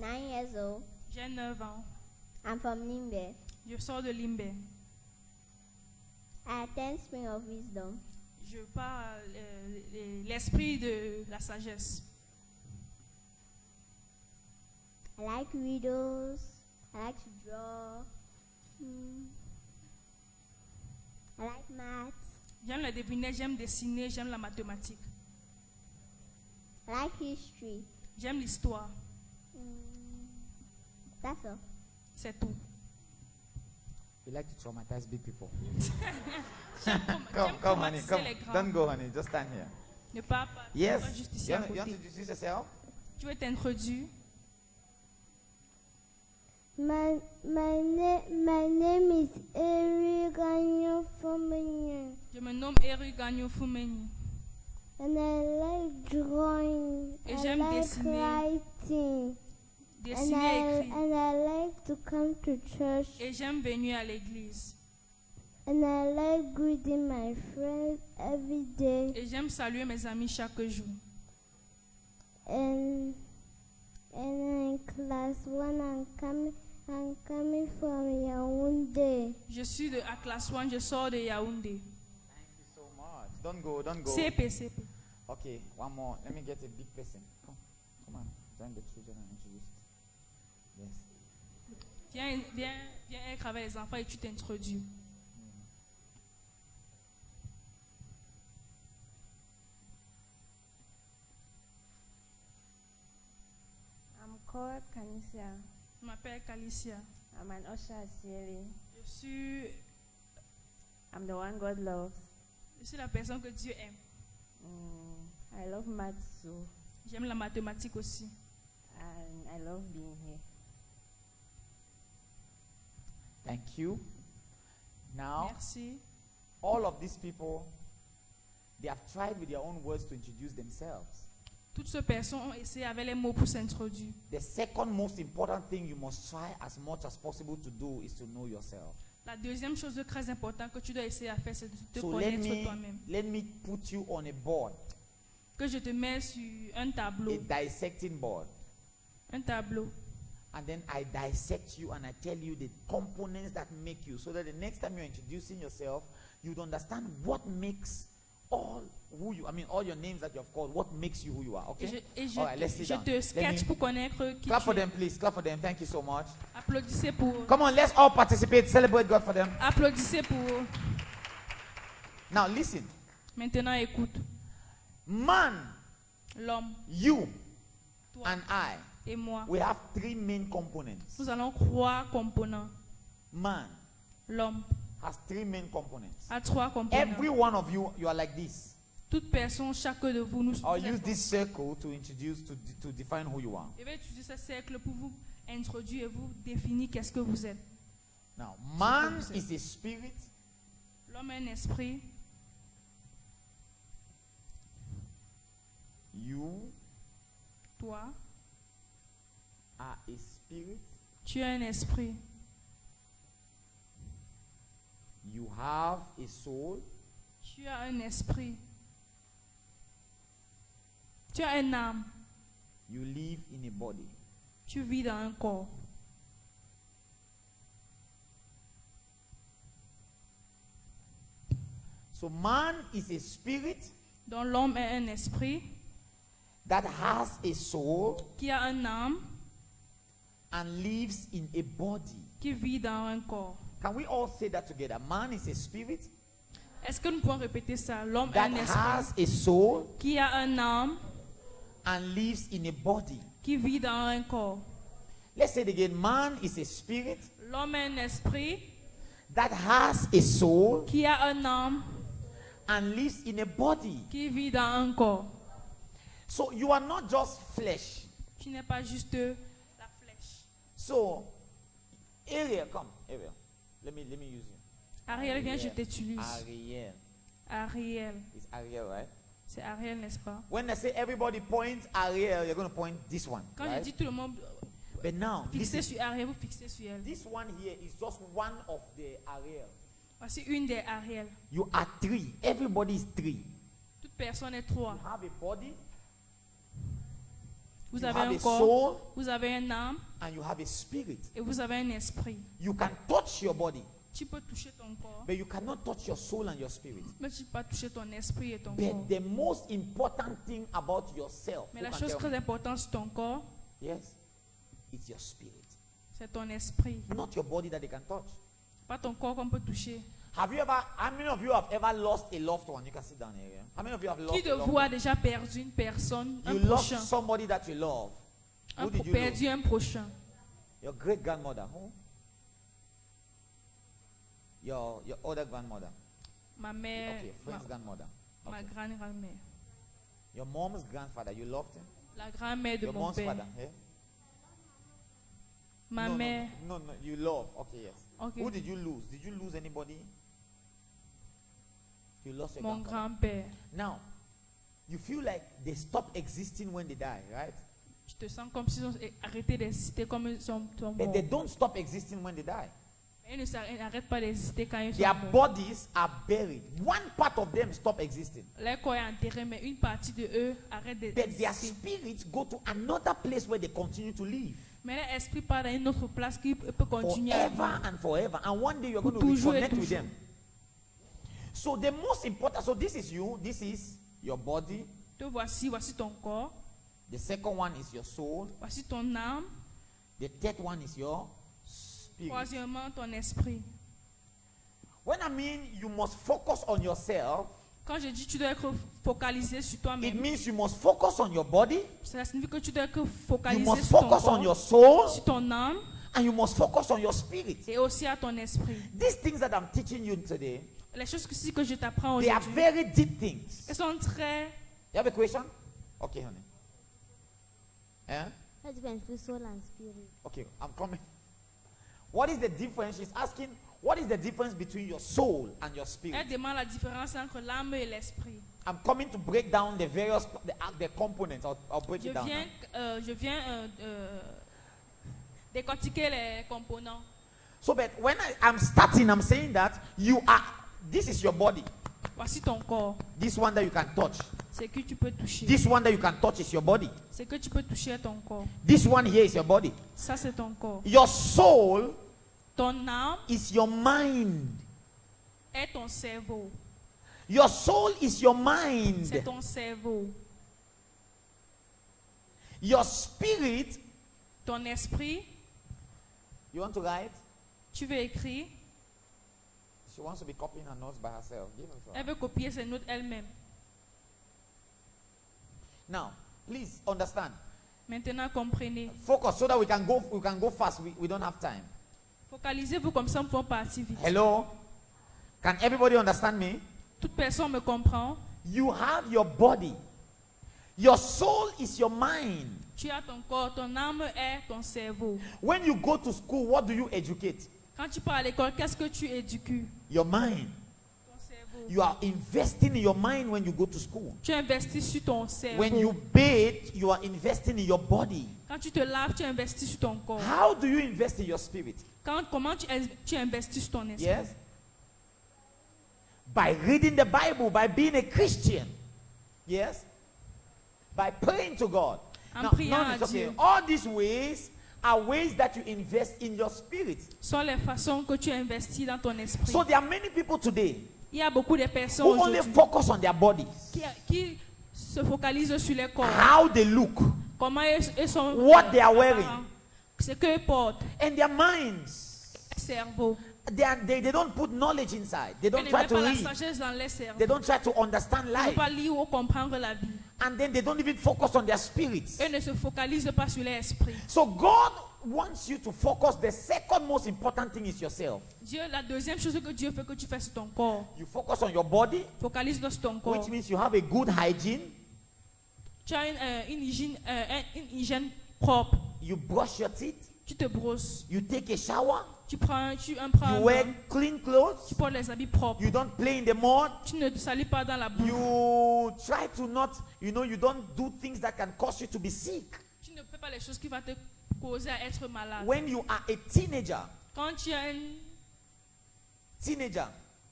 9 years old. J'ai 9 ans. I'm from Limbe. Je sors de Limbe. I attend Spring of Wisdom. Je pars l'esprit de la sagesse. I like riddles. I like to draw. I like maths. J'aime la devinette, j'aime dessiner, j'aime la mathématique. I like history. J'aime l'histoire. That's all. C'est tout. You like to traumatize big people. J'aime Come, honey, traumatiser come. les grands. Don't go, honey. Just stand here. Ne pars pas. Yes. Pas juste ici You à want to côté. introduce yourself? Tu veux t'introduire? My name is Eric Fumenya, Je me nomme Eric Gagnon Foumeni. and I like drawing. Et I j'aime like dessiner. writing. Dessiner et écrire. And I like to come to church. Et j'aime venir à l'église. And I like greeting my friends every day. Et j'aime saluer mes amis chaque jour. And in class 1, I'm coming from Yaoundé. Je suis à classe 1, je sors de Yaoundé. Thank you so much. Don't go, don't go. CP, CP. Okay, one more. Let me get a big person. Come on. Join the children and introduce. Yes. Viens être avec les enfants et tu t'introduis. I'm called Kanisia. Je m'appelle Calicia. I'm an usher at CLA. I'm the one God loves. Je suis la personne que Dieu aime. I love maths too, J'aime la mathématique aussi. and I love being here. Thank you. Now, Merci. all of these people, they have tried with their own words to introduce themselves. Toutes ces personnes ont essayé avec les mots pour s'introduire. The second most important thing you must try as much as possible to do is to know yourself. La deuxième chose très importante que tu dois essayer à faire, c'est de te So connaître toi-même. let me put you on a board, Que je te mets sur un a tableau. dissecting board. Un tableau. And then I dissect you and I tell you the components that make you, so that the next time you're introducing yourself, you'd understand what makes all your names that you have called, what makes you who you are. Okay? All right, let's sit Je down. te Let sketch me- pour connaître qui Clap tu for es. them, please. Clap for them. Thank you so much. Applaudissez pour. Come on, let's all participate. Celebrate God for them. Applaudissez pour. Now listen. Maintenant, écoute. Man, L'homme, you, toi and I, et moi, we have three main components. nous allons trois components. Man L'homme has three main components. a trois components. Every one of you are like this. Toute personne, chacun de vous, nous I'll nous use êtes- this circle to introduce, to define who you are. Je vais utiliser ce cercle pour vous introduire et vous définir qu'est-ce que vous êtes. Now, man is a spirit. L'homme est un esprit. You Toi, are a spirit. tu es un esprit. You have a soul. Tu as un esprit. Tu as une âme. You live in a body. Tu vis dans un corps. So man is a spirit Donc l'homme est un esprit that has a soul qui a une âme and lives in a body. qui vit dans un corps. Can we all say that together? Man is a spirit Est-ce que nous pouvons répéter ça? L'homme est that un esprit has a soul qui a une âme and lives in a body. qui vit dans un corps. Let's say it again. Man is a spirit L'homme est un esprit that has a soul qui a une âme and lives in a body. qui vit dans un corps. So you are not just flesh. Tu n'es pas juste la flèche. So, Ariel, come, Ariel. Let me use you. Ariel, viens, je t'utilise. Ariel. Ariel. It's Ariel, right? C'est Ariel, n'est-ce pas? When I say everybody points Ariel, you're going to point this one. Quand right? je dis tout le monde But now, fixez listen, sur Ariel, vous fixez sur elle. this one here is just one of the Ariel. Voici une des Ariel. You are three. Everybody is three. Toute personne est trois. You have a body, Vous You avez have un a corps, soul vous avez un âme and you have a spirit. et vous avez un esprit. You can touch your body, Tu peux toucher ton corps, but you cannot touch your soul and your spirit. mais tu peux pas toucher ton esprit et ton corps. But the most important thing about yourself, Mais who la can chose tell très me? importante sur ton corps, Yes, it's your spirit, c'est ton esprit. not your body that they can touch. Pas ton corps qu'on peut toucher. How many of you have ever lost a loved one? You can sit down here. How many of you have lost Qui de a loved vous a one? déjà perdu une personne, un You lost prochain, somebody that you love. Who did you lose? perdu un prochain? Your great grandmother. Who? Your older grandmother. Ma mère, Okay, friend's grandmother. ma Okay. grand-mère, Your mom's grandfather. You loved him. la grand-mère de Your mon mom's père, father. Yeah? ma no, mère. no, you love. Okay, yes. Okay. Who did you lose? Did you lose anybody? You lost your Mon grandfather. grand-père. Now, you feel like they stop existing when they die, right? Je te sens comme s'ils ont arrêté d'exister, comme ils sont morts. But they don't stop existing when they die. Mais ils n'arrêtent pas d'exister quand ils sont Their morts. bodies are buried. One part of them stop existing. Leur corps est enterré, mais une partie de eux arrête But their d'exister. spirits go to another place where they continue to live. Mais leur esprit part dans une autre place qui peut continuer à Forever vivre. and forever. And one day you're Pour going to toujours et reconnect with toujours. them. So the most important, so this is you, this is your body. Te voici ton corps, The second one is your soul. voici ton âme, The third one is your spirit. troisièmement ton esprit. When I mean you must focus on yourself, Quand je dis tu dois être focalisé sur it toi-même, means you must focus on your body, cela signifie que tu dois être you focalisé must sur ton focus on corps, your soul, sur ton âme and you must focus on your spirit. et aussi à ton esprit. These things that I'm teaching you today, Les choses que je t'apprends they are aujourd'hui, very deep things. elles sont très... You have a question? Okay, honey. Eh? How different between soul and spirit? Okay, I'm coming. What is the difference? She's asking, what is the difference between your soul and your spirit? Elle demande la différence entre l'âme et l'esprit. I'm coming to break down the various the components. I'll break Je it down. viens décortiquer les composants. So, but when I'm starting, I'm saying that this is your body. Voici ton corps. This one that you can touch. C'est que tu peux toucher. This one that you can touch is your body. C'est que tu peux toucher ton corps. This one here is your body. Ça, c'est ton corps. Your soul Ton âme is your mind. est ton cerveau. Your soul is your C'est mind. ton cerveau. Your spirit. Ton esprit, You want to write? tu veux écrire. She wants to be copying her notes by herself. Give her some. Elle veut copier ses notes elle-même. Now, please understand. Maintenant, comprenez. Focus so that we can go fast. We don't have time. Focalisez-vous comme ça, nous pouvons partir vite. Hello? Can everybody understand me? Toute personne me comprend. You have your body. Your soul is your mind. Tu as ton corps, ton âme est ton cerveau. When you go to school, what do you educate? Quand tu pars à l'école, qu'est-ce que tu éduques? Your mind. Ton cerveau. You are investing in your mind when you go to school. Tu investis sur ton cerveau. When you bathe, you are investing in your body. Quand tu te laves, tu investis sur ton corps. How do you invest in your spirit? Comment tu investis sur ton esprit? Yes? By reading the Bible, by being a Christian. Yes? By praying to God. En Now, priant none à is okay. Dieu. All these ways are ways that you invest in your spirit. Sont les façons que tu investis dans ton esprit. So there are many people today Il y a beaucoup de personnes who only aujourd'hui focus on their bodies, qui se focalisent sur les corps. how they look, Comment ils sont. What they are wearing. Ce qu'ils portent. and their minds. Cerveau. They don't put knowledge inside. They Ils don't ne try mettent to pas la read. sagesse dans les cerveaux. They don't try to understand Ils ne life. veulent pas lire ou comprendre la vie. And then they don't even focus on their spirits. Eux ne se focalisent pas sur l'esprit. So God wants you to focus. The second most important thing is yourself. Dieu, la deuxième chose que Dieu veut que tu fasses sur ton corps. You focus on your body, Focalise-toi sur ton corps. which means you have a good hygiene. Tu as une hygiène propre. You brush your teeth. Tu te brosses. You take a shower. Tu prends You un wear bain. clean clothes. Tu portes les habits propres. You don't play in the mud. Tu ne te salis pas dans la boue. You try to not, you don't do things that can cause you to be sick. Tu ne fais pas les choses qui vont te causer à être malade. When you are a teenager, Quand tu es un teenager,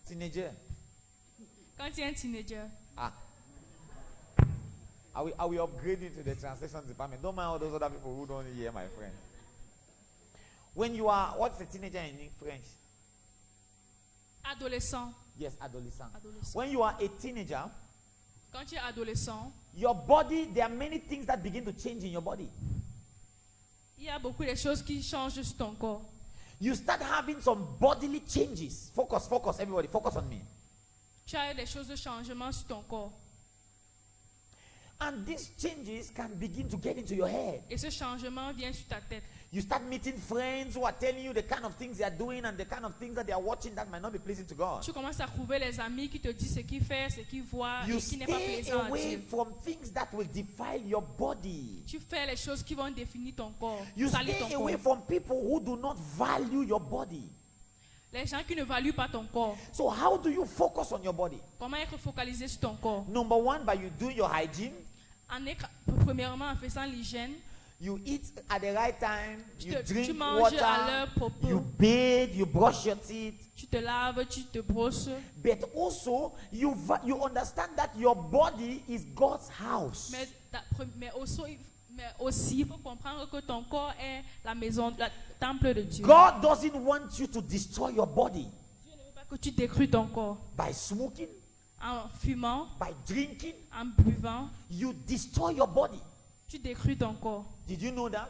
teenager, ah, I will upgrade you to the translation department. Don't mind all those other people who don't hear, my friend. When you are, what's a teenager in French? Adolescent. Yes, adolescent. Adolescent. When you are a teenager, Quand tu es adolescent, your body, there are many things that begin to change in your body. il y a beaucoup de choses qui changent sur ton corps. You start having some bodily changes. Focus, everybody, focus on me. Tu as des choses de changement sur ton corps. And these changes can begin to get into your head. Et ce changement vient sur ta tête. You start meeting friends who are telling you the kind of things they are doing and the kind of things that they are watching that might not be pleasing to God. Tu commences à trouver les amis qui te disent ce qu'ils font, ce qu'ils voient You et qui n'est pas stay plaisant à away Dieu. from things that will defile your body. Tu fais les choses qui vont définir ton corps, You salir ton stay corps. away from people who do not value your body. Les gens qui ne valuent pas ton corps. So how do you focus on your body? Comment être focalisé sur ton corps? Number one, by you doing your hygiene. Premièrement, en faisant l'hygiène. You eat at the right time. You Tu drink manges à water. l'heure propre. You bathe. You brush your teeth. Tu te laves, tu te brosses. But also, you understand that your body is God's house. Mais aussi, il faut comprendre que ton corps est la maison, le temple de Dieu. God doesn't want you to destroy your body Dieu ne veut pas que tu détruis ton corps. by smoking, En fumant, by drinking. en buvant, You destroy your body. tu détruis ton corps. Did you know that?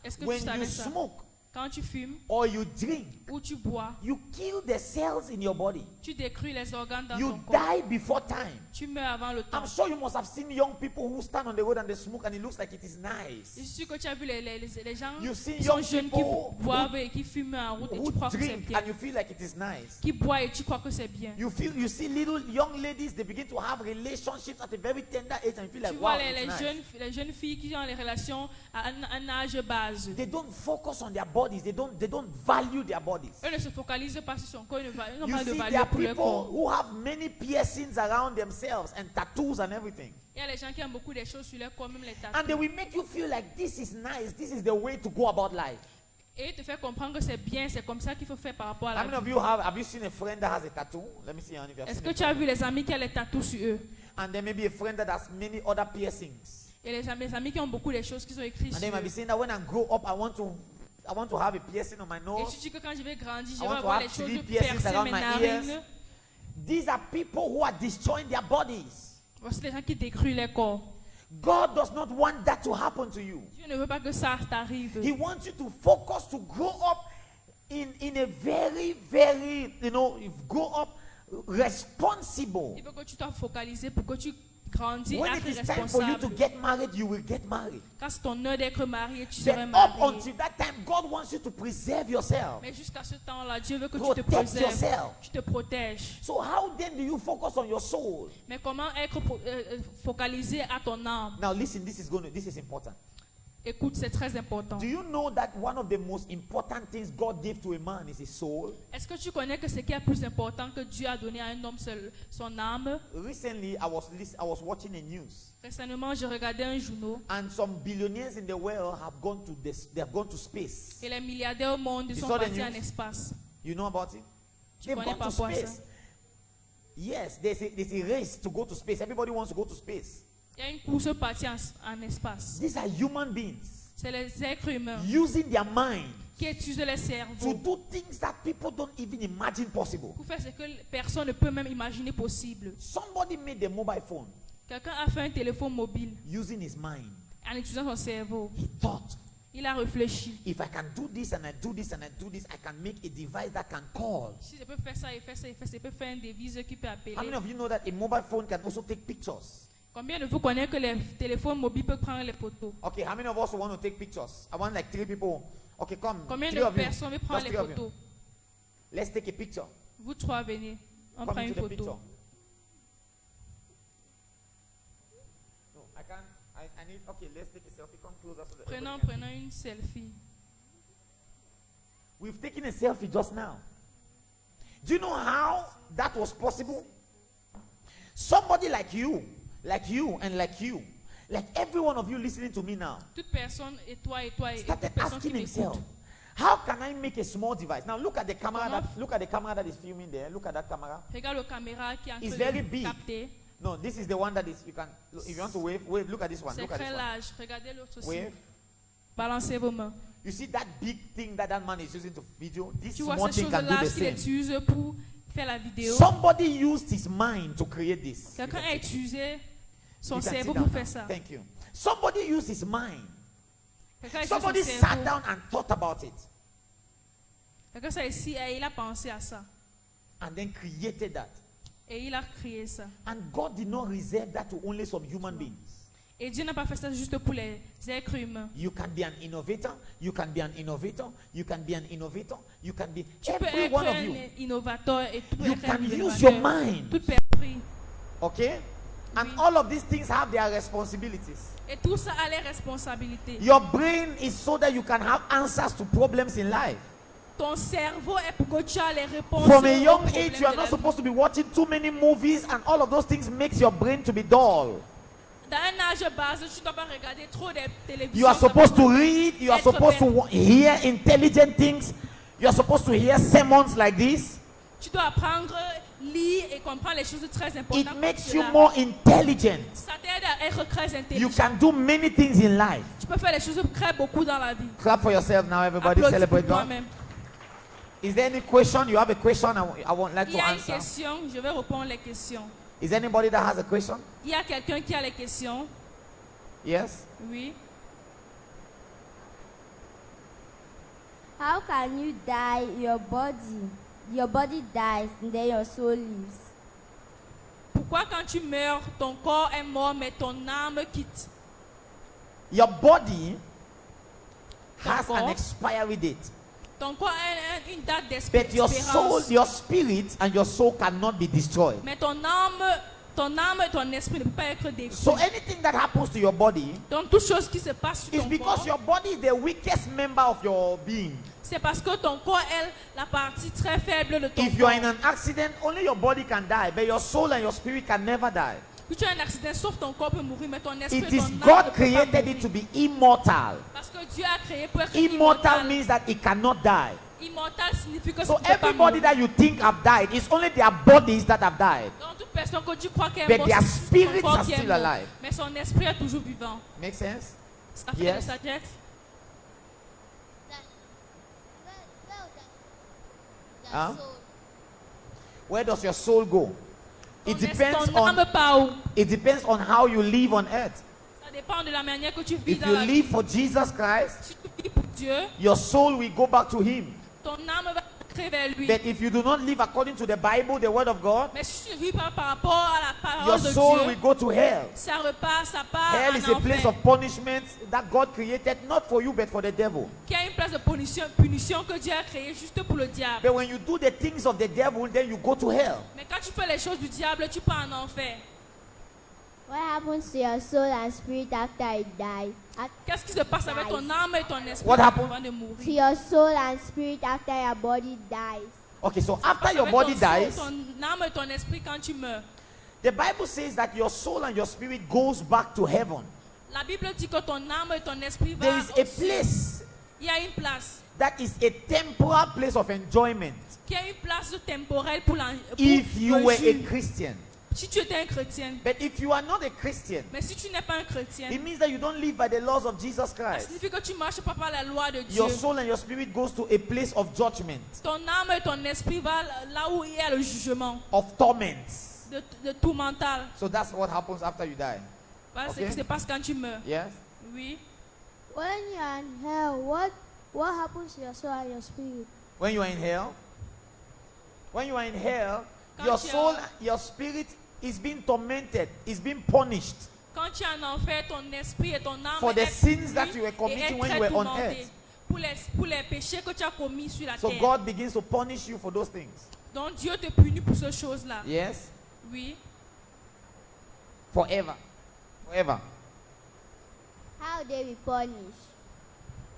Est-ce que When tu you savais ça? smoke Quand tu fumes or you drink, ou tu bois, you kill the cells in your body. tu détruis les organes dans You ton corps. die before time. Tu meurs avant le temps. I'm sure you must have seen young people who stand on the road and they smoke and it looks like it is Je nice. suis sûr que tu as vu les gens You see qui sont young jeunes qui people boivent et qui fument en route et Who tu crois que c'est drink bien. and you feel like it is nice. Qui boivent et tu crois que c'est bien. You see little young ladies, they begin to have relationships at a very tender age and you feel like, Tu wow, vois it's nice. les jeunes filles qui ont les relations à un âge base. They don't focus on their bodies. They don't value their bodies. Eux ne se focalisent pas sur son corps, ils n'ont You pas de see, there valeur are pour leur people corps. who have many piercings around themselves and tattoos and everything. Il y a les gens qui ont beaucoup de choses sur leur corps, même les And tatous. they will make you feel like this is nice. This is the way to go about life. Et ils te font comprendre que c'est bien, c'est comme ça qu'il faut faire par rapport à How la many of vie. you have you seen a friend that has a tattoo? Let me see, honey, if you have Est-ce seen que a tu as friend. vu les amis qui ont les tatous sur eux? And then maybe a friend that has many other piercings. Et les amis qui ont beaucoup de choses qu'ils ont écrites And sur they might be eux. saying that when I grow up, I want to have a piercing on my Et nose. tu dis que quand je vais grandir, je I vais want to avoir have les choses 3 piercings percées around mes my narines. ears. These are people who are destroying their bodies. Voici les gens qui détruisent les corps. God does not want that to happen to you. Dieu ne veut pas que ça t'arrive. He wants you to focus to grow up in a very, grow up responsible. Il faut que tu sois focalisé pour que tu grandis, When it être is time for you to responsable. get married, you will get married. Quand c'est ton heure d'être marié, tu But seras up marié. until that time, God wants you to preserve yourself. Mais jusqu'à ce temps-là, Dieu veut que tu te Protect préserves, yourself. tu te protèges. So how then do you focus on your soul? Mais comment être focalisé à ton âme? Now listen, this is important. Écoute, c'est très important. Do you know that one of the most important things God gave to a man is his soul? Est-ce que tu connais que ce qui est plus important que Dieu a donné à un homme, c'est son âme? Recently, I was watching a news, Récemment, j'ai regardé un journal and some billionaires in the world have gone to space. et les milliardaires au monde You sont saw the partis en news? espace. You know about it? Tu They've connais gone to pas quoi ça? space. Yes, there's a race to go to space. Everybody wants to go to space. Il y a une course partie en espace. These are human beings C'est les êtres humains using their mind qui utilisent le to cerveau do things that people don't even imagine possible. pour faire ce que personne ne peut même imaginer possible. Somebody made a mobile phone Quelqu'un a fait un téléphone mobile using his mind. en utilisant son cerveau. He thought, Il a réfléchi. if I can do this and I do this and I do this, I can make a device that can call. Si je peux faire ça et faire ça et faire ça, je peux faire un devise qui peut appeler. How many of you know that a mobile phone can also take pictures? Combien de vous connaissez que les téléphones mobiles peuvent prendre les photos? Okay, how many of us want to take pictures? I want like 3 people. Okay, come. Combien 3 de of you. personnes veulent prendre Just les 3 of you. photos? Let's take a picture. Vous trois venez. On Come prend une into the picture. photo. No, I can't. I need. Okay, let's take a selfie. Come closer so that Prenons everybody can- une selfie. We've taken a selfie just now. Do you know how that was possible? Somebody like you, and like you, like every one of you listening to me now, Toute personne, et toi, et toute started personne qui asking himself, m'écoute. how can I make a small device? Now look at the camera. Look at the camera that is filming there. Look at that camera. Regarde la caméra qui est en It's train very de big. capter. No, this is the one that is, you can, if you want to wave, look at this one. C'est Look at très this one. large. Regardez l'autre aussi. Wave. Balancez vos mains. You see that big thing that man is using to video? This Tu vois small ces thing can choses do the larges qu'il same. utilise pour faire la vidéo. Somebody used his mind to create this. You Quelqu'un can a sit- utilisé son you can sit cerveau down pour now. faire ça. Thank you. Somebody used his mind. Quelqu'un a utilisé Somebody son sat cerveau. down and thought about it Quelqu'un s'est assis et il a pensé à ça. and then created that. Et il a créé ça. And God did not reserve that to only some human beings. Et Dieu n'a pas fait ça juste pour les êtres humains. You can be an innovator. You can be an innovator. You can be an innovator. You can be Tu peux every être one of un you. innovateur et tu peux You être can un use innovateur. your mind. Tout esprit. Okay? And Oui. all of these things have their responsibilities. Et tout ça a les responsabilités. Your brain is so that you can have answers to problems in life. Ton cerveau est pour que tu aies les réponses. From a aux young problèmes age, you are de not la supposed to be watching too many movies, and all of those things makes your brain to be dull. vie. Dans un âge bas, tu ne dois pas regarder trop de télévision. You are supposed to read. You are Être supposed to hear intelligent things. You are supposed to hear sermons like this. Tu dois apprendre, lire et comprendre les choses très importantes. It comme makes you cela. more intelligent. Ça t'aide à être très You intelligent. can do many things in life. Tu peux faire les choses très beaucoup dans la vie. Clap for yourself now, everybody. Applaudis Celebrate pour God. toi-même. Is there any question? You have a question I would like Il to y a une answer. question, je vais répondre les questions. Is there anybody that has a question? Il y a quelqu'un qui a les questions. Yes? Oui. How can you die your body? Your body dies and then your soul lives. Pourquoi quand tu meurs, ton corps est mort, mais ton âme quitte? Your body has D'accord. an expiry date. Ton corps a une date But your soul, d'espérance. your spirit, and your soul cannot be destroyed. Mais ton âme et ton esprit ne peuvent pas être détruits. So anything that happens to your body Donc toute chose qui se passe sur is ton because corps, your body is the weakest member of your being. c'est parce que ton corps est la partie très faible de ton If you are corps. in an accident, only your body can die, but your soul and your spirit can never die. Si tu as un accident, sauf ton corps peut mourir, mais ton esprit It et is ton âme God ne peuvent pas created mourir. it to be immortal. Parce que Dieu a créé pour être Immortal immortal. means that it cannot die. Immortal signifie que So tu ne peux pas everybody mourir. that you think have died, it's only their bodies that have died. Donc toute personne que tu crois qu'elle est But morte, their c'est juste spirits ton corps are qui est still mort. alive. Mais son esprit est toujours vivant. Make sense? Ça fait Yes. de sa tête. Huh? Where does your soul go? It depends Ton âme on part où? it depends on how you live on earth. Ça dépend de la manière que tu vis If dans you la vie. live for Jesus Christ, Si tu vis pour Dieu, your soul will go back to him. ton âme va rentrer vers lui. But if you do not live according to the Bible, the word of God, Mais si tu ne vis pas par rapport à la your parole de soul Dieu, will go to hell. ça repart, ça part Hell en is a place enfer. of punishment that God created not for you but for the devil. Qui a une place de punition que Dieu a créée juste pour le diable. But when you do the things of the devil, then you go to hell. Mais quand tu fais les choses du diable, tu pars en enfer. What happens to your soul and spirit after it dies? Qu'est-ce qui se passe avec ton âme et ton esprit What happened? avant de To mourir? your soul and spirit after your body dies. Okay, so after your Avec body ton soul, dies, ton âme et ton esprit quand tu meurs. the Bible says that your soul and your spirit goes back to heaven. La Bible dit que ton âme et ton esprit vont There is a place Il y a une place that is a temporal place of enjoyment. qui est une place temporelle pour If you le were a juge. Christian. Si tu étais un chrétien. But if you are not a Christian, Mais si tu n'es pas un chrétien, it means that you don't live by the laws of Jesus ça Christ. signifie que tu ne marches pas par la loi de Dieu. Your soul and your spirit goes to a place of judgment, Ton âme et ton esprit vont là où il y a le jugement of torments. de tout mental. So that's what happens after you die. Voilà ce Ok. qui se passe quand tu meurs. Yes? Oui. When you are in hell, what happens to your soul and your spirit? When you are in hell, Quand your tu es soul, en- your spirit is being tormented, is being punished Quand tu es en enfer, ton esprit et ton âme for the est sins that puni you were et committing est when très you were on tourmenté earth. pour les péchés que tu as commis sur la So terre. God begins to punish you for those things. Donc Dieu te punit pour ces choses-là. Yes? Oui. Forever. Forever. How they be punished?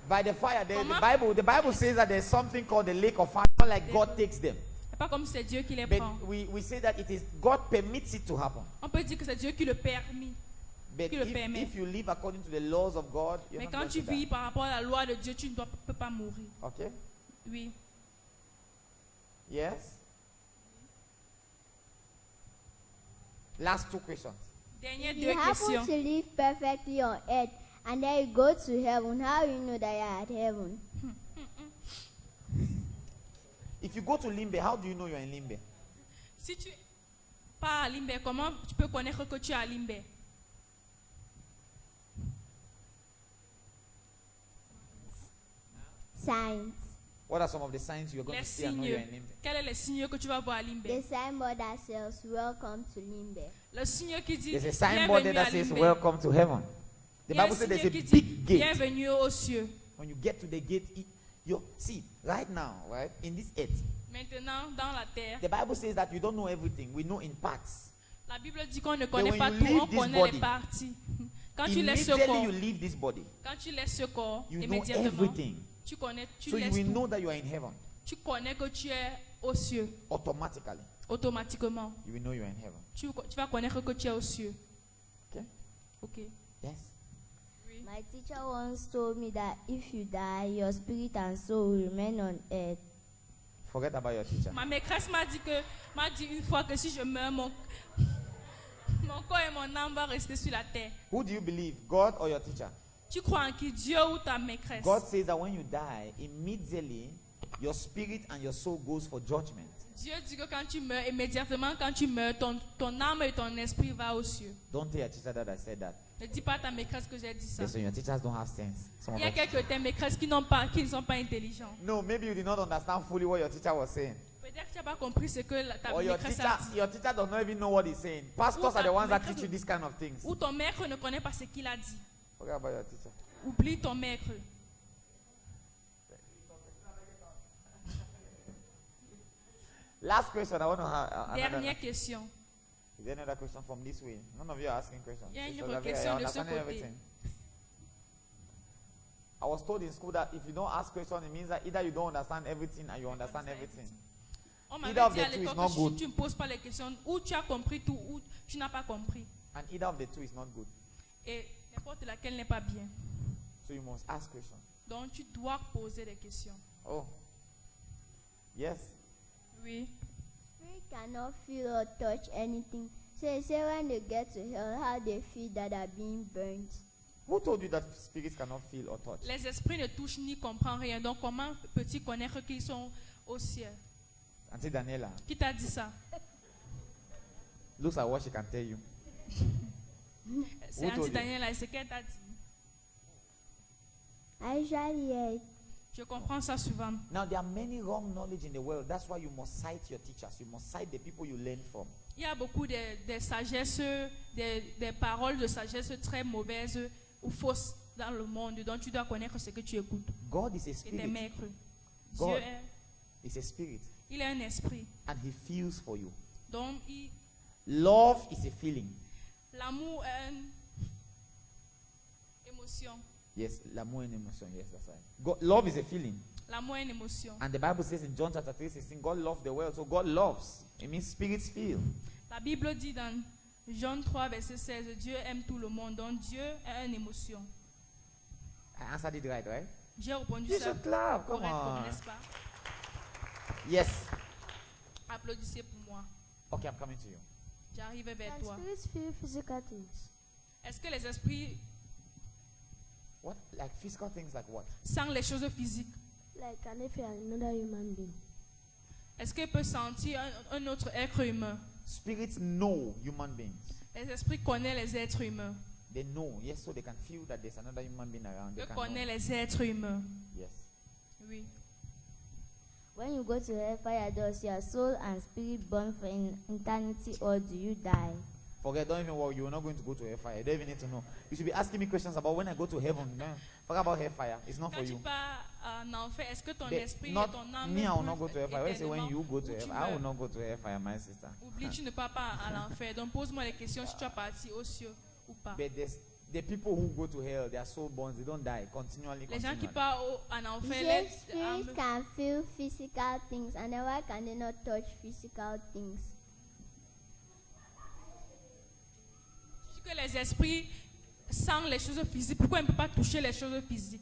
By the fire. Comment? The Bible says that there's something called the lake of fire, not like God takes them. C'est pas comme si c'est Dieu qui les But prend. we say that it is God permits it to happen. On peut dire que c'est Dieu qui le permet. But Qui le permet. if you live according to the laws of God, you're Mais not quand going tu to vis die. par rapport à la loi de Dieu, tu ne peux pas mourir. Okay? Oui. Yes? Last two questions. Dernière If deux you happen questions. to live perfectly on earth and then you go to heaven, how you know that you're at heaven? If you go to Limbe, how do you know you're in Limbe? Si tu pars à Limbe, comment tu peux connaître que tu es à Limbe? Signs. What are some of the signs you're going Les to see and know you're signes. in Limbe? Quels sont les signes que tu vas voir à Limbe? The signboard that says, "Welcome to Limbe." Le signe qui dit There's a signboard there bienvenue à that says, Limbe. welcome to heaven. The Il y a un Bible says there's signe a qui dit big gate. bienvenue aux cieux. When you get to the gate, you see, right now, right, in this earth, Maintenant, dans la terre, the Bible says that you don't know everything. We know in parts. la Bible dit qu'on ne connaît when pas you tout, leave on this connaît body, les parties. Quand tu laisses ce Immediately corps, you leave this body, quand tu laisses ce corps, you know immédiatement, everything. tu connais, tu So you laisses will tout. know that you are in heaven. Tu connais que tu es aux cieux, Automatically, automatiquement. you will know you are in heaven. Tu vas connaître que tu es aux cieux. Okay? Ok. Yes. Oui. My teacher once told me that if you die, your spirit and soul will remain on earth. Forget about your teacher. Ma maîtresse m'a dit une fois que si je meurs, mon corps et mon âme vont rester sur la terre. Who do you believe, God or your teacher? Tu crois en qui, Dieu ou ta maîtresse? God says that when you die, immediately your spirit and your soul goes for judgment. Dieu dit que quand tu meurs, immédiatement quand tu meurs, ton âme et ton esprit va aux cieux. Don't tell your teacher that I said that. Ne dis pas à ta maîtresse que j'ai dit ça. Listen, your teachers don't have sense. Some of Il y a them- quelques tes maîtresses qui ne sont pas intelligents. No, maybe you did not understand fully what your teacher was saying. Peut-être que tu n'as pas compris ce que ta Or your maîtresse teacher, a dit. your teacher does not even know what he's saying. Pastors are the ones that maîtresse- teach you these kind of things. Ou ton maître ne connaît pas ce qu'il a dit. Forget about your teacher. Oublie ton maître. Last question, I want to have another. Dernière question. Is there another question from this way? None of you are asking questions. Il y a une Sister autre Xavier, question I de ce understand côté. everything. I was told in school that if you don't ask questions, it means that either you don't understand everything and you understand everything. On Either m'avait of dit the à two is l'époque not que good. si tu ne me poses pas les questions, ou tu as compris tout, ou tu n'as pas compris. And either of the two is not good. Et n'importe laquelle n'est pas bien. So you must ask questions. Donc tu dois poser des questions. Oh. Yes. Oui. Spirit cannot feel or touch anything. So they say when they get to hell, how they feel that are being burnt. Who told you that spirits cannot feel or touch? Les esprits ne touchent ni comprennent rien. Donc comment peux-tu connaître qu'ils sont au ciel? Auntie Daniela, Qui t'a dit ça? looks at what she can tell you. C'est Who told Auntie you? Daniela, c'est qu'elle t'a dit. I usually hear it. Je comprends ça souvent. Now, there are many wrong knowledge in the world. That's why you must cite your teachers. You must cite the people you learn from. Il y a beaucoup de sagesses, des paroles de sagesse très mauvaises ou fausses dans le monde. Donc tu dois connaître ce que tu écoutes. God is a Et tes spirit. maîtres. God. Dieu est, Is a spirit. il est un esprit. And he feels for you. Donc Love is a feeling. l'amour est une émotion. Yes, l'amour and emotion. Yes, that's right. Love is a feeling. L'amour est une émotion. And the Bible says in John chapter 3:16, God loved the world. So God loves. It means spirits feel. La Bible dit dans Jean 3, verset 16, Dieu aime tout le monde. Donc Dieu est une émotion. I answered it right, right? J'ai répondu You ça should clap. Come correctement, on. n'est-ce pas? Yes. Applaudissez pour moi. Okay, I'm coming to you. J'arrive vers Can toi. spirits feel physical things? Est-ce que les esprits What? Like physical things like what? sentent les choses physiques? Like can they feel another human being? Est-ce qu'ils peuvent sentir un autre être humain? Spirits know human beings. Les esprits connaissent les êtres humains. They know, yes, so they can feel that there's another human being around. They Ils can connaissent know. les êtres humains. Yes. Oui. When you go to hellfire, does your soul and spirit burn for eternity or do you die? Forget, don't even worry. You're not going to go to hellfire. You don't even need to know. You should be asking me questions about when I go to heaven. No, forget about hellfire. It's not for Quand tu you. pars en enfer, est-ce que ton They- esprit not et ton âme me, I will not brûlent go to hellfire. When you say when éternellement you go to ou tu hellfire, I will meurs? not go to hellfire, my sister. Oublie, tu ne pars pas à l'enfer. Donc pose-moi les questions si tu es parti aux cieux ou pas. But the people who go to hell, their soul burns. They don't die continually. Les gens qui continually. partent en You enfer, say les spirits âmes, can feel physical things, and then why can they not touch physical things? tu dis que les esprits sentent les choses physiques. Pourquoi ils ne peuvent pas toucher les choses physiques?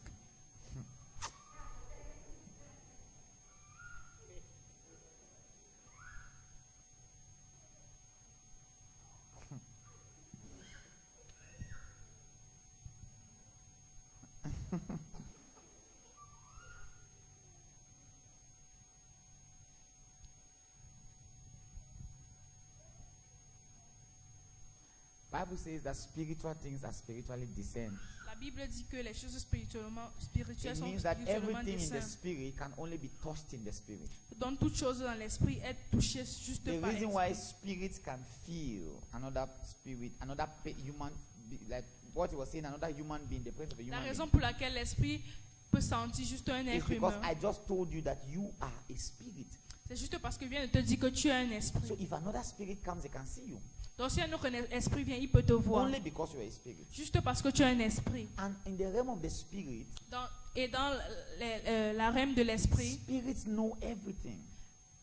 Bible says that spiritual things are spiritually discerned. La Bible dit que les choses spirituelles It sont means that spirituellement everything in the discernées. spirit can only be touched in the spirit. Donc toute chose dans l'esprit est touchée juste The par reason why l'esprit. spirits can feel another spirit, another human, like what he was saying, another human being, the presence of a La human raison being, pour laquelle l'esprit peut sentir juste un is être because humain, I just told you that you are a spirit. c'est juste parce que je viens de te dire que tu es un esprit. So if another spirit comes, they can see you. Donc si un autre esprit vient, il peut te voir. Only because you are a spirit. Juste parce que tu es un esprit. And in the realm of the spirit, Et dans la realm de l'esprit, spirits know everything.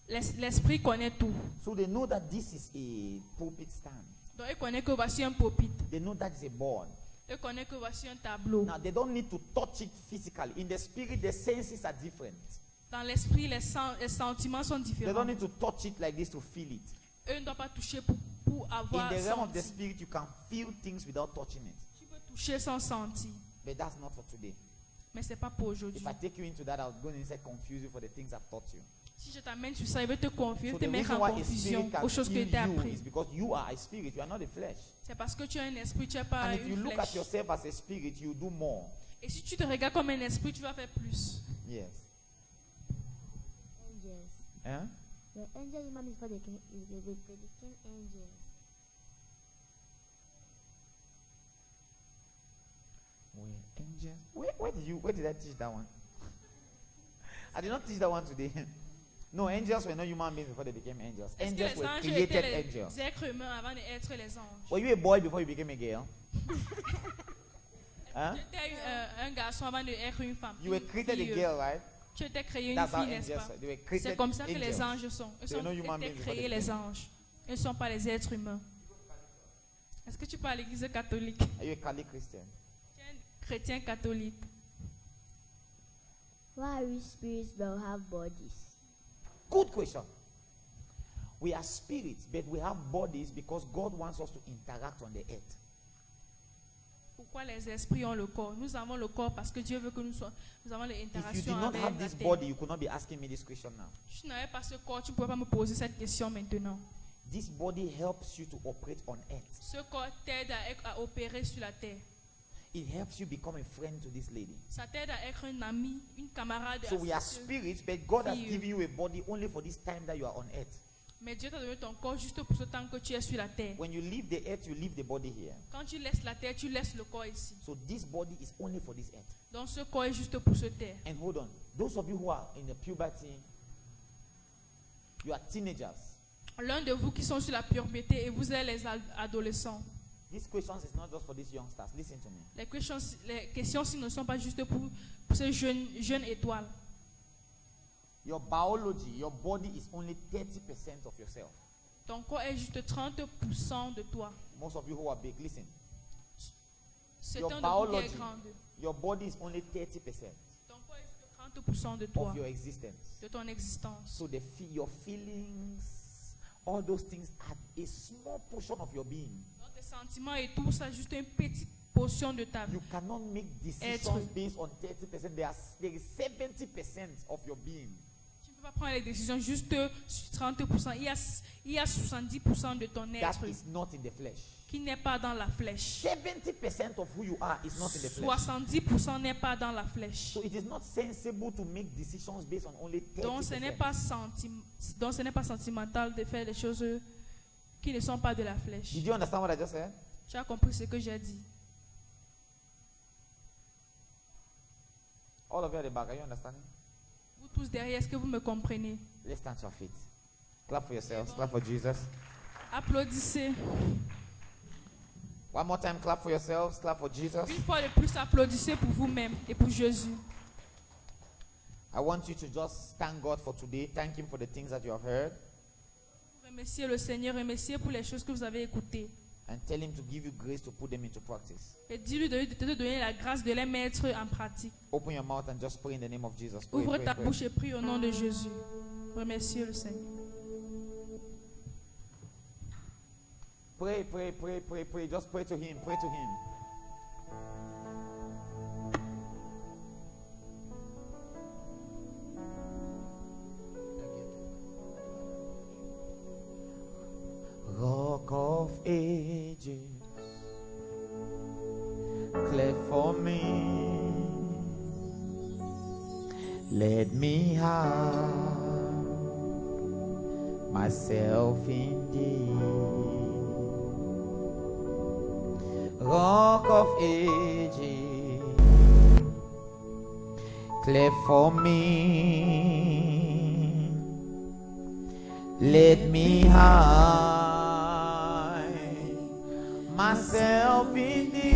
l'esprit connaît tout. So they know that this is a pulpit stand. Donc il connaît que voici un pupitre. They know that is a board. Il connaît que voici un tableau. Now they don't need to touch it physically. In the spirit, the senses are different. Dans l'esprit, les sentiments sont They don't différents. need to touch it like this to feel it. Eux ne doivent pas toucher pour In avoir the realm of the senti. spirit, you can feel things without touching it. Tu peux toucher sans sentir. But that's not for today. Mais ce n'est pas pour aujourd'hui. If I take you into that, I'll go and say confuse you for the things I've taught you. Si je t'amène sur ça, il veut te confuser, So te the mettre reason en why a confusion spirit can aux choses que feel tu as you apprises. is because you are a spirit. You are not a flesh. C'est parce que tu es un esprit, tu n'es pas And if you une look at flèche. yourself as a spirit, you do more. Et si tu te regardes comme un esprit, tu vas faire plus. Yes. Angels. Huh? The angels, human before they became angels. Angels. Where did I teach that one? I did not teach that one today. No, angels were not human beings before they became angels. Est-ce que Angels les were anges created étaient angels. les êtres humains avant d'être les anges? Were you a boy before you became a girl? Huh? Tu étais un garçon avant d'être une femme. You were Une created a fille. girl, right? Tu étais créé une That's how fille, n'est-ce angels pas? are. They were created C'est comme ça que les angels. anges sont. Ils They were sont not human étaient beings before créés they les came. anges. Ils ne sont pas les êtres humains. Est-ce que tu parles à l'église catholique? Are you a Catholic Christian? Tu es un chrétien catholique. Why we spirits don't have bodies? Good question. We are spirits, but we have bodies because God wants us to interact on the earth. Pourquoi les esprits ont le corps? Nous avons le corps parce que Dieu veut que nous avons les If you interactions did not avec have la this terre. body, you could not be asking me this question now. Si tu n'avais pas ce corps, tu ne pouvais pas me poser cette question maintenant. This body helps you to operate on earth. Ce corps t'aide à opérer sur la terre. It helps you become a friend to this lady. Ça t'aide à être un ami, une camarade. So à we are ce- spirits, but God has feel. given you a body only for this time that you are on earth. Mais Dieu t'a donné ton corps juste pour ce temps que tu es sur la terre. When you leave the earth, you leave the body here. Quand tu laisses la terre, tu laisses le corps ici. So this body is only for this earth. Donc ce corps est juste pour ce terre. And hold on, those of you who are in the puberty, you are teenagers. L'un de vous qui sont sur la puberté et vous êtes les adolescents. This question is not just for these youngsters. Listen to me. Les questions ci ne sont pas juste pour ces jeunes étoiles. Your biology, your body is only 30% of yourself. Ton corps est juste 30% de toi. Most of you who are big, listen. C'est Your un de vous qui est biology, grand. your body is only 30% Ton corps est juste 30% de toi, of your existence. de ton existence. So your feelings, all those things are a small portion of your being. Donc tes sentiments et tout ça, juste une petite portion de ta vie. You cannot make decisions based on 30%. There is 70% of your being. Tu ne peux pas prendre les décisions juste sur 30%. Il y a 70% de ton That être is not in the flesh. qui n'est pas dans la flèche. 70% of who you are is not in the flesh. 70% n'est pas dans la flèche. So it is not sensible to make decisions based on only 30%. Donc ce n'est pas sentimental de faire des choses qui ne sont pas de la flèche. Did you understand what I just said? Tu as compris ce que j'ai dit? All of you at the back, are you understanding? Vous tous derrière, est-ce que vous me comprenez? Let's stand to our feet. Clap for yourselves. Clap for Jesus. Applaudissez. One more time, clap for yourselves. Clap for Jesus. Une fois de plus, applaudissez pour vous-même et pour Jésus. I want you to just thank God for today. Thank Him for the things that you have heard. Remerciez le Seigneur, remerciez pour les choses que vous avez écoutées. And tell Him to give you grace to put them into practice. Et dis-lui de te donner la grâce de les mettre en pratique. Open your mouth and just pray in the name of Jesus. Pray, Ouvre pray, ta pray. bouche et prie au nom de Jésus. Remerciez le Seigneur. Pray, pray, pray, pray, pray. Just pray to Him. Pray to Him. Rock of Ages, for me. Let me hide myself in thee. Rock of ages, clear for me. Let me hide myself in thee.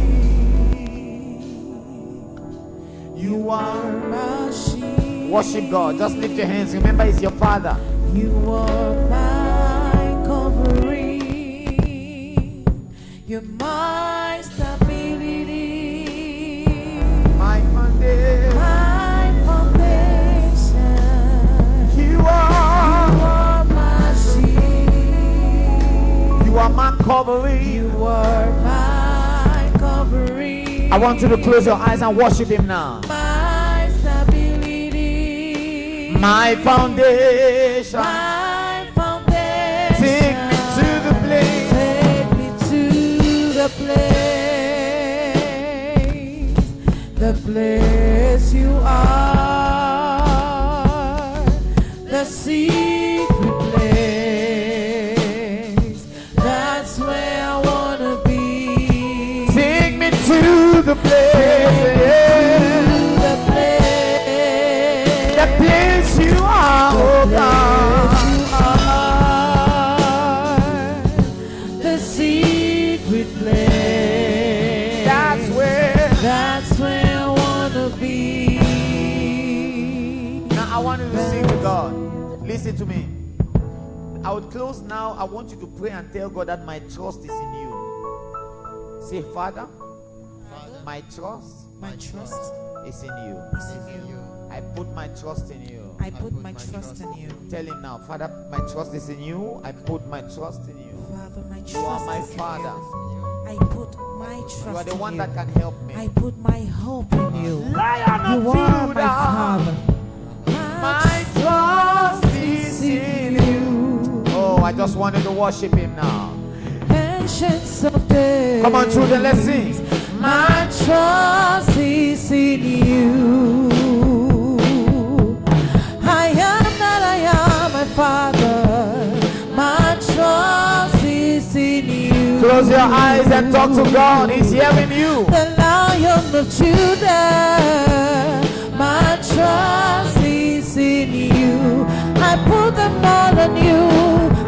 You are my shield. Worship God. Just lift your hands. Remember, He's your Father. You are my covering. You're my stability. My foundation. My foundation. You are my shield. You are my covering. You are my covering. I want you to close your eyes and worship Him now. My stability. My foundation. My foundation. Take me to the place. Take me to the place you are, the secret place. That's where I wanna be. Take me to the place. The place you are, oh God. The secret place. That's where I wanna be. Now I want you to sing to God. Listen to me. I would close now. I want you to pray and tell God that my trust is in you. Say, Father, my trust is in you. I put my trust in you. I put my trust in you. Tell Him now, Father, my trust is in you. I put my trust in you. Father, my trust You are my is in Father. you. I put my trust You are the in one you. that can help me. I put my hope in you. Lion of You are my Judah. Father. My trust is in you. Oh, I just wanted to worship Him now. Ancients of days. Come on, children, let's sing. My trust is in you. I am that I am, my Father. My trust is in you. Close your eyes and talk to God. He's hearing you. The Lion of Judah. My trust is in you. I put them all on you.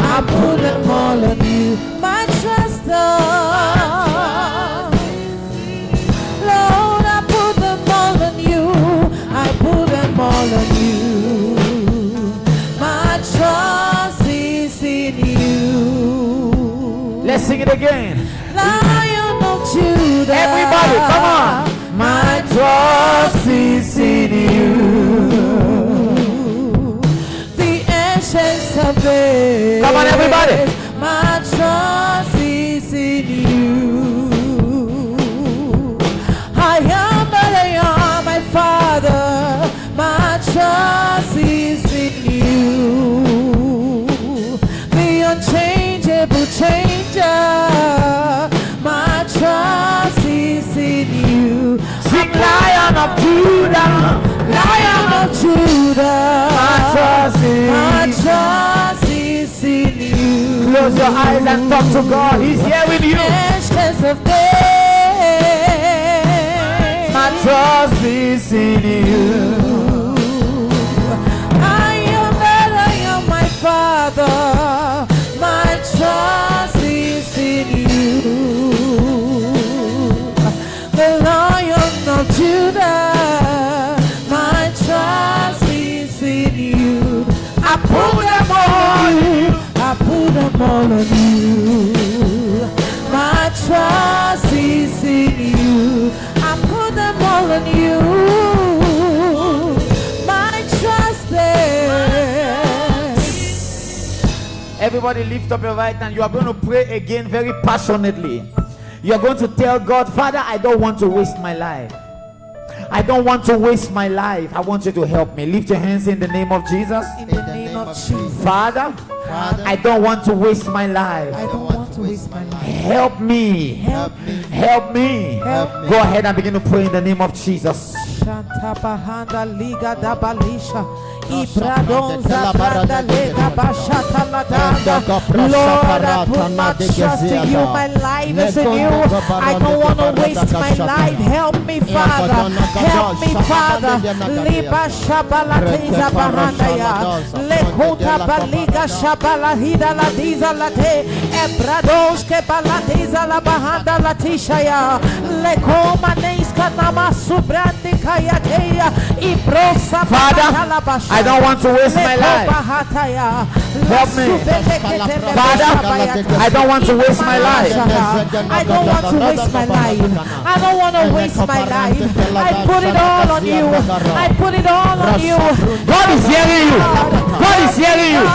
I put them all on you. My trust, Lord, I put them all on you. I put them all on you. My trust is in you. Let's sing it again. Lion of Judah. Everybody, come on. My trust is in you. The ancients of days. Come on, everybody. My trust is in you. I am that I am, my Father. My trust is in you. The unchangeable changer. My trust is in you. Sing Lion of Judah. Lion of Judah. My trust is in you. Close your eyes and talk to God. He's here with you. Ancients of days. My trust is in you. I am that I am, my Father. My trust is in you. The Lion of Judah. My trust is in you. I put them all on you. I put them all on you. My trust is in you. I put them all on you. My trust is. Everybody lift up your right hand. You are going to pray again very passionately. You are going to tell God, Father, I don't want to waste my life. I don't want to waste my life. I want you to help me. Lift your hands in the name of Jesus. In the name of Jesus. Father, I don't want to waste my life. I don't want to to waste my life. Help me. Help me. Help me. Help me. Go ahead and begin to pray in the name of Jesus. Shanta bahanda liga da balisha. Ibradonza branda lega bashata ladanda. Lord, I put my trust in you. My life is in you. I don't want to waste my life. Help me, Father. Help me, Father. Liba shabalatiza bahandaya. Lekuta baliga shabalahida ladiza late. Ebrados ke balatiza la bahanda latishaya. Lekoma neiska nama subrandi kayateya. Ibrosa Father, I don't want to waste my life. Help me. Father, I don't want to waste my life. I don't want to waste my life. I don't want to waste my life. I put it all on you. I put it all on you. God is hearing you. God is hearing you.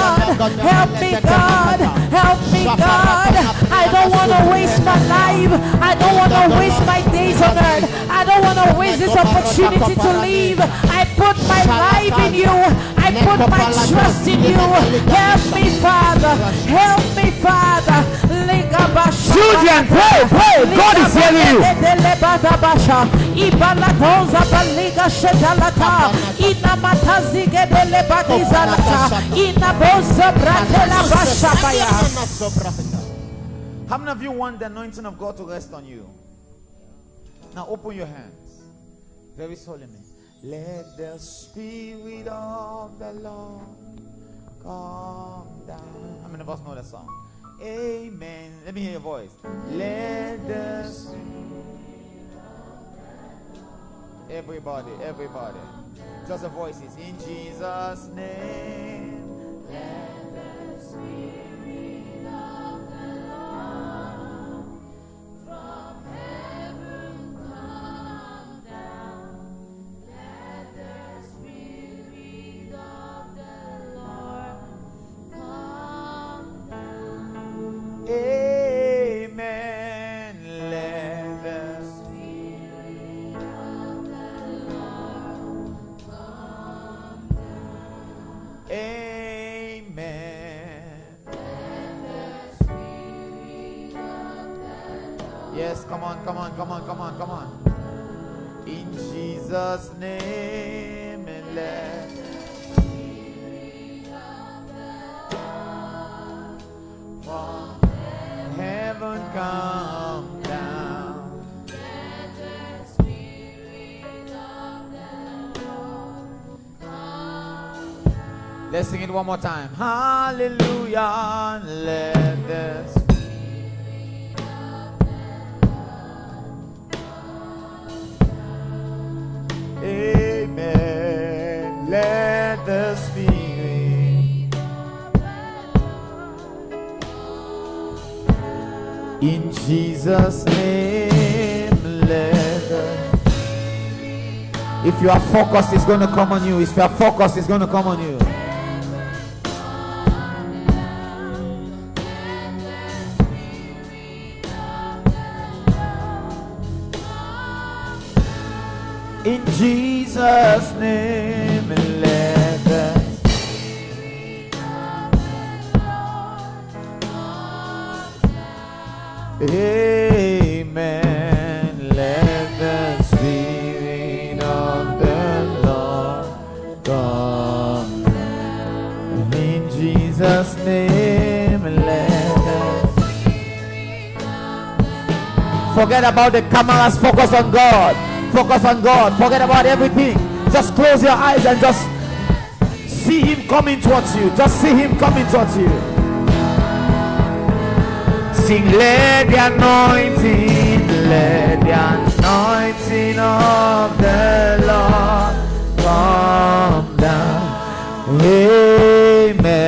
Help me, God. Help me, God. I don't want to waste my life. I don't want to waste my days on earth. I don't want to waste this opportunity to live. I put my life in you. I put my trust in you. Help me, Father. Help me, Father. Children, pray, pray. God is hearing you. How many of you want the anointing of God to rest on you? Now open your hands very solemnly. Let the Spirit of the Lord come down. How many of us know that song? Amen. Let me hear your voice. Let the Spirit of the Lord. Everybody, everybody. Just the voices. In Jesus' name. Let the Spirit of the Lord from heaven come down. Let the Spirit of the Lord come down. Amen. Let the Spirit of the Lord come down. Amen. Let the Spirit of the Lord. Yes, come on, come on, come on, come on, come on. In Jesus' name, and let the Spirit of the Lord from heaven come down. Let the Spirit of the Lord come down. Let's sing it one more time. Hallelujah. Let the Spirit of the Lord come down. Amen. Let the Spirit. In Jesus' name, let us. If you are focused, it's going to come on you. If you are focused, it's going to come on you. In Jesus' name, let us. Amen. Let the Spirit of the Lord come. In Jesus' name, let us. Forget about the cameras. Focus on God. Focus on God. Forget about everything. Just close your eyes and just see Him coming towards you. Just see Him coming towards you. Sing, let the anointing of the Lord come down. Amen.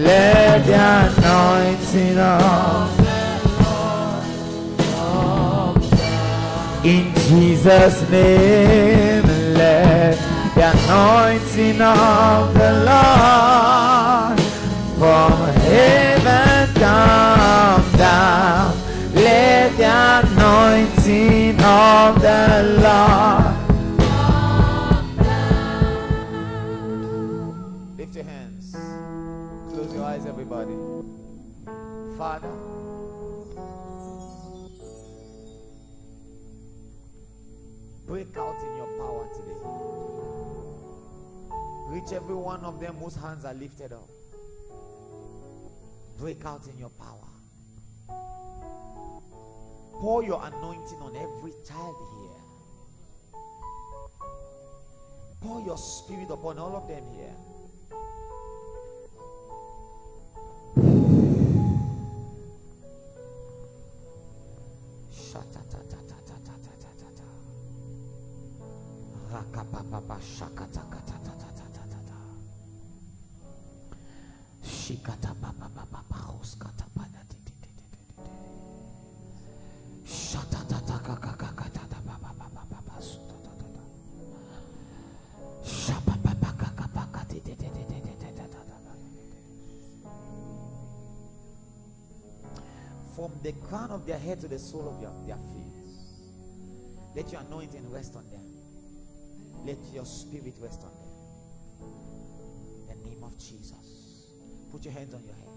Let the anointing of the Lord come down. In Jesus' name, let the anointing of the Lord from heaven come down. Let the anointing of the Lord come down. Lift your hands. Close your eyes, everybody. Father, Break out in your power today. Reach every one of them whose hands are lifted up. Break out in your power. Pour your anointing on every child here. Pour your spirit upon all of them here. From the crown of their head to the sole of their feet, let your anointing rest on them. Let your spirit rest on them. In the name of Jesus. Put your hands on your head.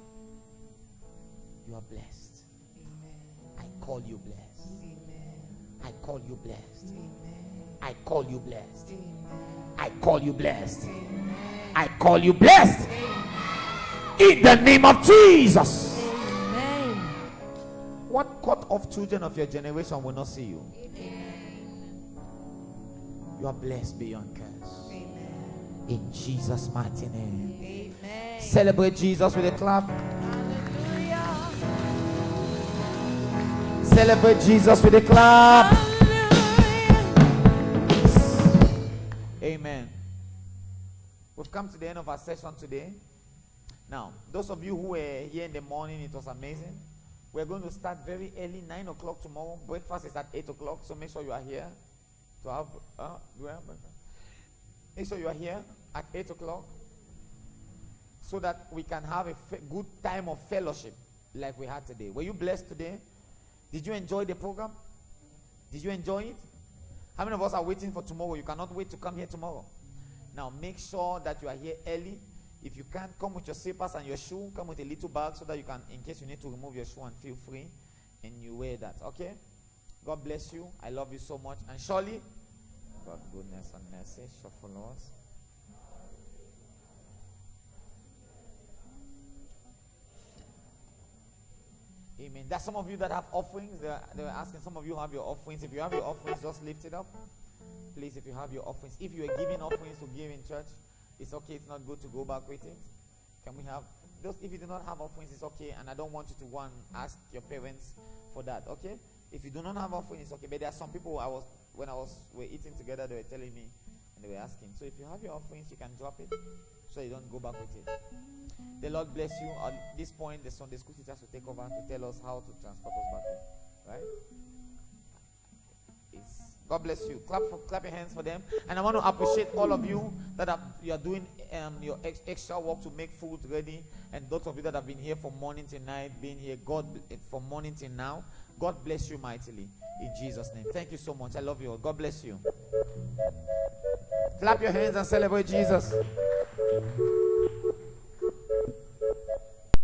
You are blessed. Amen. I call you blessed. Amen. I call you blessed. Amen. I call you blessed. Amen. I call you blessed. Amen. I call you blessed. Amen. In the name of Jesus. Amen. What cut off children of your generation will not see you? Amen. You are blessed beyond curse. Amen. In Jesus' mighty name. Amen. Celebrate Jesus with a clap. Hallelujah. Celebrate Jesus with a clap. Hallelujah. Amen. We've come to the end of our session today. Now, those of you who were here in the morning, it was amazing. We're going to start very early, 9 o'clock tomorrow. Breakfast is at 8 o'clock, so make sure you are here. To have, make sure you are here at 8 o'clock so that we can have a good time of fellowship like we had today. Were you blessed today? Did you enjoy the program? Did you enjoy it? How many of us are waiting for tomorrow? You cannot wait to come here tomorrow. Now make sure that you are here early. If you can't, come with your slippers and your shoe. Come with a little bag so that you can, in case you need to remove your shoe and feel free, and you wear that. Okay? God bless you. I love you so much. And surely, God's goodness and mercy shall follow us. Amen. There's some of you that have offerings. They were asking, some of you have your offerings. If you have your offerings, just lift it up. Please, if you have your offerings. If you are giving offerings to give in church, it's okay. It's not good to go back with it. Can we have those? If you do not have offerings, it's okay. And I don't want you to go and ask your parents for that. Okay? If you do not have offerings, it's okay. But there are some people when we're eating together, they were telling me and they were asking. So if you have your offerings, you can drop it so you don't go back with it. The Lord bless you. At this point, the Sunday school teachers will take over to tell us how to transport us back home. Right? God bless you. Clap your hands for them. And I want to appreciate all of you that you are doing your extra work to make food ready. And those of you that have been here from morning till night, being here from morning till now. God bless you mightily in Jesus' name. Thank you so much. I love you all. God bless you. Clap your hands and celebrate Jesus.